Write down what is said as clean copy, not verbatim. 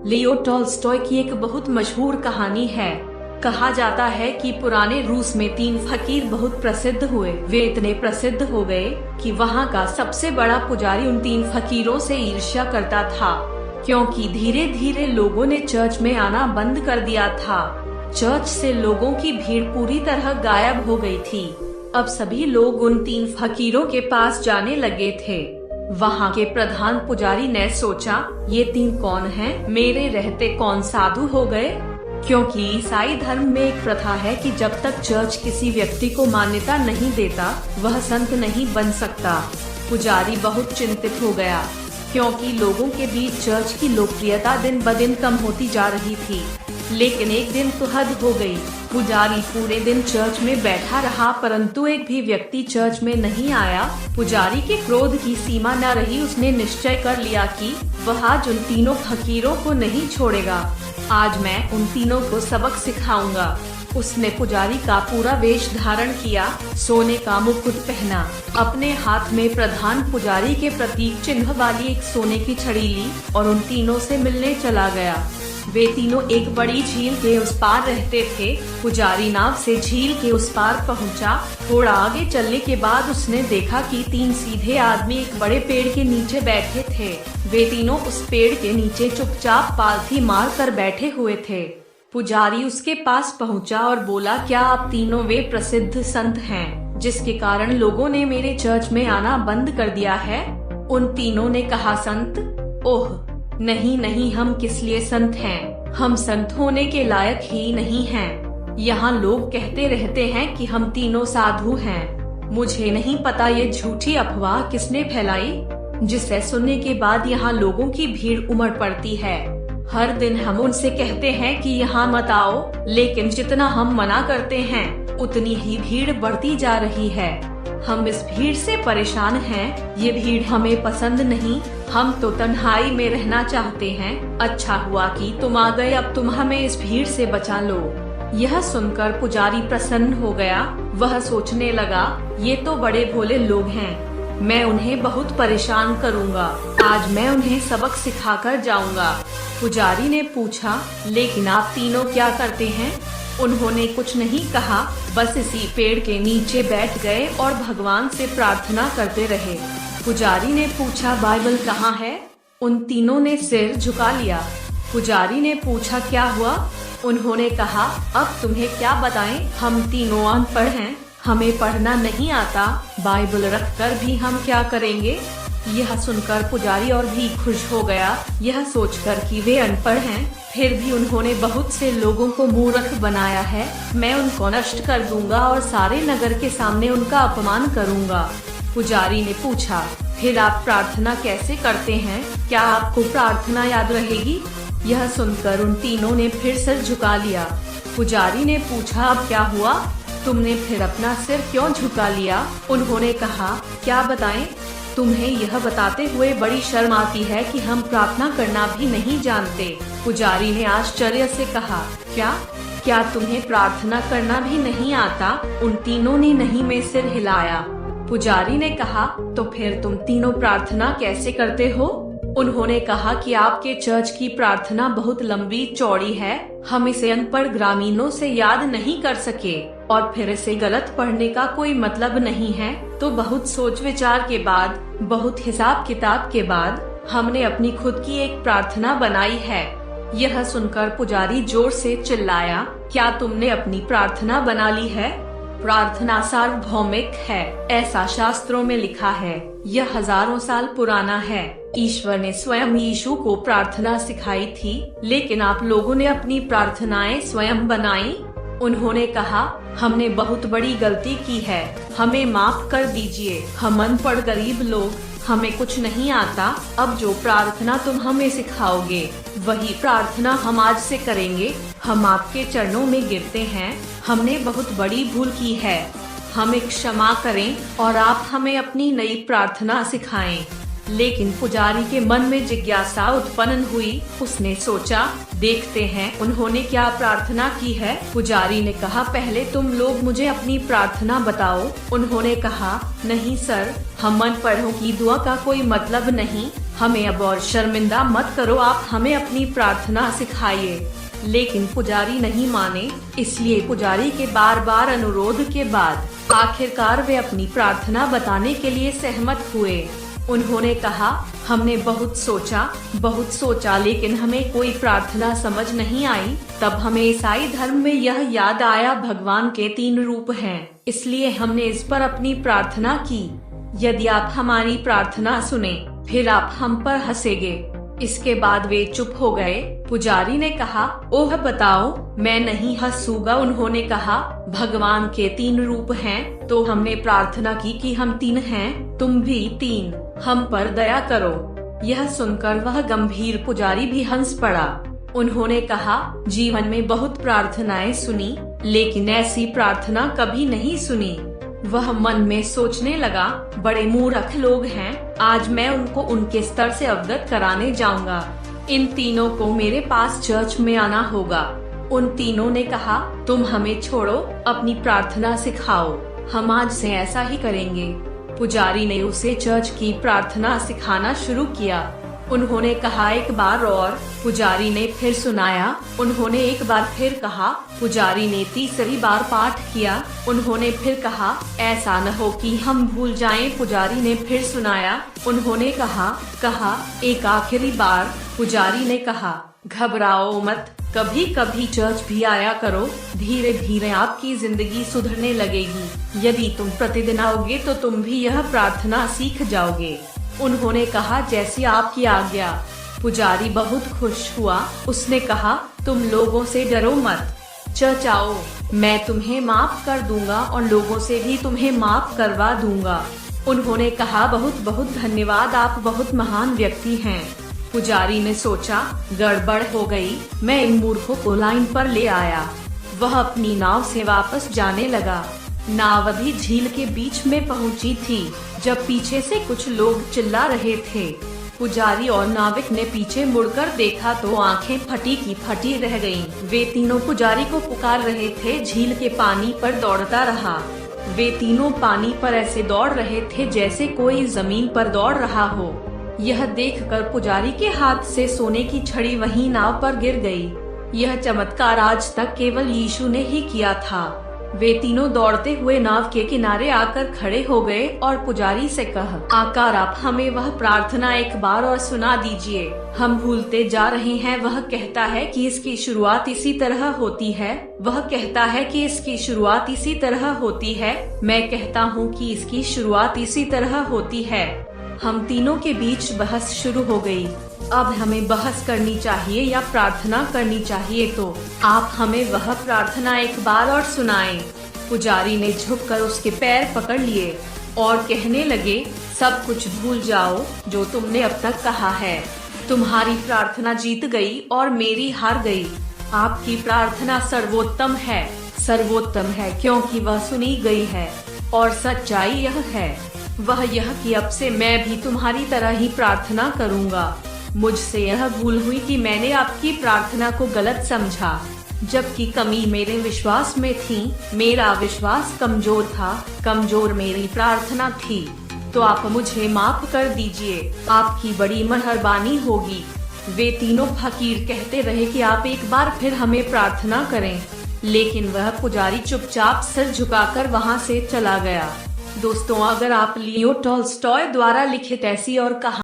Leo Tolstoy की एक बहुत मशहूर कहानी है। कहा जाता है कि पुराने रूस में 3 फकीर बहुत प्रसिद्ध हुए। वे इतने प्रसिद्ध हो गए कि वहाँ का सबसे बड़ा पुजारी उन 3 फकीरों से ईर्ष्या करता था, क्योंकि धीरे धीरे लोगों ने चर्च में आना बंद कर दिया था। चर्च से लोगों की भीड़ पूरी तरह गायब हो गई थी। अब सभी लोग उन 3 फकीरों के पास जाने लगे थे। वहाँ के प्रधान पुजारी ने सोचा, ये 3 कौन हैं? मेरे रहते कौन साधु हो गए? क्योंकि ईसाई धर्म में एक प्रथा है कि जब तक चर्च किसी व्यक्ति को मान्यता नहीं देता, वह संत नहीं बन सकता। पुजारी बहुत चिंतित हो गया, क्योंकि लोगों के बीच चर्च की लोकप्रियता दिन ब दिन कम होती जा रही थी। लेकिन एक दिन तो हद हो गई। पुजारी पूरे दिन चर्च में बैठा रहा, परंतु एक भी व्यक्ति चर्च में नहीं आया। पुजारी के क्रोध की सीमा न रही। उसने निश्चय कर लिया कि वह आज उन 3 फकीरों को नहीं छोड़ेगा। आज मैं उन 3 को सबक सिखाऊंगा। उसने पुजारी का पूरा वेश धारण किया, सोने का मुकुट पहना, अपने हाथ में प्रधान पुजारी के प्रतीक चिन्ह वाली एक सोने की छड़ी ली और उन 3 से मिलने चला गया। वे 3 एक बड़ी झील के उस पार रहते थे। पुजारी नाव से झील के उस पार पहुंचा। थोड़ा आगे चलने के बाद उसने देखा कि 3 सीधे आदमी एक बड़े पेड़ के नीचे बैठे थे। वे 3 उस पेड़ के नीचे चुपचाप पालथी मार कर बैठे हुए थे। पुजारी उसके पास पहुंचा और बोला, क्या आप 3 वे प्रसिद्ध संत हैं, जिसके कारण लोगों ने मेरे चर्च में आना बंद कर दिया है? उन 3 ने कहा, संत? ओह नहीं नहीं, हम किस लिए संत हैं? हम संत होने के लायक ही नहीं हैं। यहाँ लोग कहते रहते हैं कि हम 3 साधु हैं। मुझे नहीं पता ये झूठी अफवाह किसने फैलाई, जिसे सुनने के बाद यहाँ लोगों की भीड़ उमड़ पड़ती है। हर दिन हम उनसे कहते हैं कि यहाँ मत आओ, लेकिन जितना हम मना करते हैं उतनी ही भीड़ बढ़ती जा रही है। हम इस भीड़ से परेशान हैं। ये भीड़ हमें पसंद नहीं। हम तो तन्हाई में रहना चाहते हैं। अच्छा हुआ कि तुम आ गए, अब तुम हमें इस भीड़ से बचा लो। यह सुनकर पुजारी प्रसन्न हो गया। वह सोचने लगा, ये तो बड़े भोले लोग हैं, मैं उन्हें बहुत परेशान करूँगा। आज मैं उन्हें सबक सिखाकर जाऊँगा। पुजारी ने पूछा, लेकिन आप 3 क्या करते हैं? उन्होंने कुछ नहीं कहा, बस इसी पेड़ के नीचे बैठ गए और भगवान से प्रार्थना करते रहे। पुजारी ने पूछा, बाइबल कहाँ है? उन 3 ने सिर झुका लिया। पुजारी ने पूछा, क्या हुआ? उन्होंने कहा, अब तुम्हें क्या बताएं, हम 3 अनपढ़ हैं, हमें पढ़ना नहीं आता, बाइबल रखकर भी हम क्या करेंगे? यह सुनकर पुजारी और भी खुश हो गया। यह सोचकर कि वे अनपढ़ हैं, फिर भी उन्होंने बहुत से लोगों को मूर्ख बनाया है। मैं उनको नष्ट कर दूंगा और सारे नगर के सामने उनका अपमान करूंगा। पुजारी ने पूछा, फिर आप प्रार्थना कैसे करते हैं? क्या आपको प्रार्थना याद रहेगी? यह सुनकर उन 3 ने फिर सिर झुका लिया। पुजारी ने पूछा, अब क्या हुआ? तुमने फिर अपना सिर क्यों झुका लिया? उन्होंने कहा, क्या बताएं? तुम्हें यह बताते हुए बड़ी शर्म आती है कि हम प्रार्थना करना भी नहीं जानते। पुजारी ने आश्चर्य से कहा, क्या तुम्हें प्रार्थना करना भी नहीं आता? उन 3 ने नहीं में सिर हिलाया। पुजारी ने कहा, तो फिर तुम 3 प्रार्थना कैसे करते हो? उन्होंने कहा कि आपके चर्च की प्रार्थना बहुत लंबी चौड़ी है, हम इसे अनपढ़ ग्रामीणों से याद नहीं कर सके, और फिर इसे गलत पढ़ने का कोई मतलब नहीं है। तो बहुत सोच विचार के बाद, बहुत हिसाब किताब के बाद हमने अपनी खुद की एक प्रार्थना बनाई है। यह सुनकर पुजारी जोर से चिल्लाया, क्या तुमने अपनी प्रार्थना बना ली है? प्रार्थना सार्वभौमिक है, ऐसा शास्त्रों में लिखा है। यह हजारों साल पुराना है। ईश्वर ने स्वयं यीशु को प्रार्थना सिखाई थी, लेकिन आप लोगों ने अपनी प्रार्थनाएं स्वयं बनाई। उन्होंने कहा, हमने बहुत बड़ी गलती की है, हमें माफ कर दीजिए। हम अनपढ़ गरीब लोग, हमें कुछ नहीं आता। अब जो प्रार्थना तुम हमें सिखाओगे, वही प्रार्थना हम आज से करेंगे। हम आपके चरणों में गिरते हैं, हमने बहुत बड़ी भूल की है, हमें क्षमा करें और आप हमें अपनी नई प्रार्थना सिखाएं। लेकिन पुजारी के मन में जिज्ञासा उत्पन्न हुई। उसने सोचा, देखते हैं उन्होंने क्या प्रार्थना की है। पुजारी ने कहा, पहले तुम लोग मुझे अपनी प्रार्थना बताओ। उन्होंने कहा, नहीं सर, हम अनपढ़ों की दुआ का कोई मतलब नहीं, हमें अब और शर्मिंदा मत करो, आप हमें अपनी प्रार्थना सिखाइए। लेकिन पुजारी नहीं माने, इसलिए पुजारी के बार बार अनुरोध के बाद आखिरकार वे अपनी प्रार्थना बताने के लिए सहमत हुए। उन्होंने कहा, हमने बहुत सोचा लेकिन हमें कोई प्रार्थना समझ नहीं आई। तब हमें ईसाई धर्म में यह याद आया, भगवान के 3 रूप हैं, इसलिए हमने इस पर अपनी प्रार्थना की। यदि आप हमारी प्रार्थना सुने, फिर आप हम पर हंसेंगे। इसके बाद वे चुप हो गए। पुजारी ने कहा, ओह बताओ, मैं नहीं हंसूंगा। उन्होंने कहा, भगवान के 3 रूप हैं, तो हमने प्रार्थना की कि हम 3 हैं, तुम भी 3, हम पर दया करो। यह सुनकर वह गंभीर पुजारी भी हंस पड़ा। उन्होंने कहा, जीवन में बहुत प्रार्थनाएं सुनी, लेकिन ऐसी प्रार्थना कभी नहीं सुनी। वह मन में सोचने लगा, बड़े मूर्ख लोग हैं, आज मैं उनको उनके स्तर से अवगत कराने जाऊंगा। इन तीनों को मेरे पास चर्च में आना होगा। उन तीनों ने कहा, तुम हमें छोड़ो, अपनी प्रार्थना सिखाओ, हम आज से ऐसा ही करेंगे। पुजारी ने उसे चर्च की प्रार्थना सिखाना शुरू किया। उन्होंने कहा, एक बार और। पुजारी ने फिर सुनाया। उन्होंने एक बार फिर कहा। पुजारी ने तीसरी बार पाठ किया। उन्होंने फिर कहा, ऐसा न हो कि हम भूल जाएं। पुजारी ने फिर सुनाया। उन्होंने कहा एक आखिरी बार। पुजारी ने कहा, घबराओ मत, कभी कभी चर्च भी आया करो, धीरे धीरे आपकी जिंदगी सुधरने लगेगी। यदि तुम प्रतिदिन आओगे तो तुम भी यह प्रार्थना सीख जाओगे। उन्होंने कहा, जैसी आपकी आज्ञा। पुजारी बहुत खुश हुआ। उसने कहा, तुम लोगों से डरो मत, चर्च आओ, मैं तुम्हें माफ कर दूंगा और लोगों से भी तुम्हें माफ करवा दूंगा। उन्होंने कहा, बहुत बहुत धन्यवाद, आप बहुत महान व्यक्ति हैं। पुजारी ने सोचा, गड़बड़ हो गई, मैं इन मूर्खों को लाइन पर ले आया। वह अपनी नाव से वापस जाने लगा। नाव अभी झील के बीच में पहुंची थी जब पीछे से कुछ लोग चिल्ला रहे थे। पुजारी और नाविक ने पीछे मुड़कर देखा तो आंखें फटी की फटी रह गईं। वे तीनों पुजारी को पुकार रहे थे। झील के पानी पर दौड़ता रहा। वे तीनों पानी पर ऐसे दौड़ रहे थे जैसे कोई जमीन पर दौड़ रहा हो। यह देखकर पुजारी के हाथ से सोने की छड़ी वहीं नाव पर गिर गई। यह चमत्कार आज तक केवल यीशु ने ही किया था। वे तीनों दौड़ते हुए नाव के किनारे आकर खड़े हो गए और पुजारी से कहा, आकार आप हमें वह प्रार्थना एक बार और सुना दीजिए, हम भूलते जा रहे हैं। वह कहता है कि इसकी शुरुआत इसी तरह होती है। वह कहता है कि इसकी शुरुआत इसी तरह होती है। मैं कहता हूँ कि इसकी शुरुआत इसी तरह होती है। हम तीनों के बीच बहस शुरू हो गई। अब हमें बहस करनी चाहिए या प्रार्थना करनी चाहिए, तो आप हमें वह प्रार्थना एक बार और सुनाएं। पुजारी ने झुककर उसके पैर पकड़ लिए और कहने लगे, सब कुछ भूल जाओ जो तुमने अब तक कहा है। तुम्हारी प्रार्थना जीत गई और मेरी हार गई। आपकी प्रार्थना सर्वोत्तम है क्योंकि वह सुनी गई है। और सच्चाई यह है, वह यह कि अब से मैं भी तुम्हारी तरह ही प्रार्थना करूंगा। मुझसे यह भूल हुई कि मैंने आपकी प्रार्थना को गलत समझा, जबकि कमी मेरे विश्वास में थी। मेरा विश्वास कमजोर था, कमजोर मेरी प्रार्थना थी। तो आप मुझे माफ कर दीजिए, आपकी बड़ी मेहरबानी होगी। वे तीनों फकीर कहते रहे कि आप एक बार फिर हमें प्रार्थना करें, लेकिन वह पुजारी चुपचाप सिर झुकाकर वहां से चला गया। दोस्तों, अगर आप लियो टॉल्स्टॉय द्वारा लिखित ऐसी और कहानी